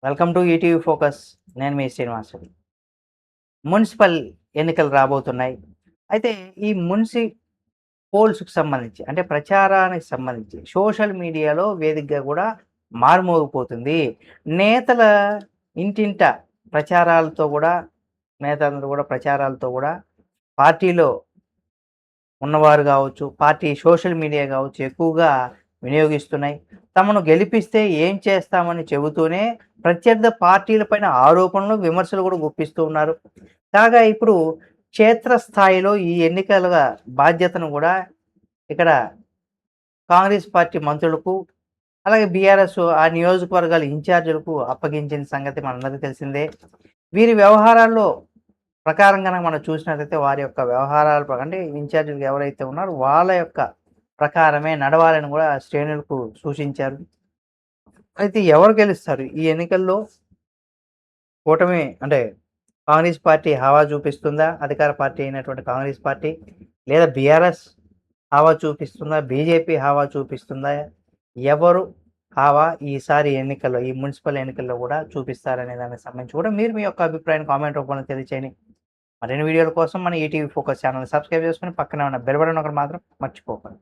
Welcome to ETV focus. నేను మీ శ్రీనివాసుడు. Municipal ఎన్నికలు రాబోతున్నాయి. అయితే ఈ పోల్స్‌కి సంబంధించి అంటే ప్రచారానికి సంబంధించి సోషల్ మీడియాలో వేదికగా కూడా మారుమోగిపోతుంది. నేతల ఇంటింట ప్రచారాలతో కూడా నేతలందరూ కూడా ప్రచారాలతో కూడా పార్టీలో ఉన్నవారు కావచ్చు, పార్టీ సోషల్ మీడియా కావచ్చు ఎక్కువగా వినియోగిస్తున్నాయి. తమను గెలిపిస్తే ఏం చేస్తామని చెబుతూనే ప్రత్యర్థి పార్టీలపైన ఆరోపణలు, విమర్శలు కూడా గుప్పిస్తూ ఉన్నారు. కాగా ఇప్పుడు క్షేత్రస్థాయిలో ఈ ఎన్నికల బాధ్యతను కూడా ఇక్కడ కాంగ్రెస్ పార్టీ మంత్రులకు, అలాగే బీఆర్ఎస్ ఆ నియోజకవర్గాల ఇన్ఛార్జీలకు అప్పగించిన సంగతి మనందరికీ తెలిసిందే. వీరి వ్యవహారాల్లో ప్రకారం గనక మనం చూసినట్లయితే వారి యొక్క వ్యవహారాల అంటే ఇన్ఛార్జీలు ఎవరైతే ఉన్నారో వాళ్ళ యొక్క ప్రకారమే నడవాలని కూడా శ్రేణులకు సూచించారు. అయితే ఎవరు గెలుస్తారు ఈ ఎన్నికల్లో? కూటమి అంటే కాంగ్రెస్ పార్టీ హవా చూపిస్తుందా? అధికార పార్టీ అయినటువంటి కాంగ్రెస్ పార్టీ, లేదా బీఆర్ఎస్ హవా చూపిస్తుందా? బీజేపీ హవా చూపిస్తుందా? ఎవరు హవా ఈసారి ఎన్నికల్లో, ఈ మున్సిపల్ ఎన్నికల్లో కూడా చూపిస్తారనే దానికి సంబంధించి కూడా మీరు మీ యొక్క అభిప్రాయాన్ని కామెంట్ రూపంలో తెలియచేయండి. మరిన్ని వీడియోల కోసం మన ఈటీవీ ఫోకస్ ఛానల్ సబ్స్క్రైబ్ చేసుకొని పక్కనే ఉన్న బెల్ బటన్ ఒకటి మాత్రం మర్చిపోకండి.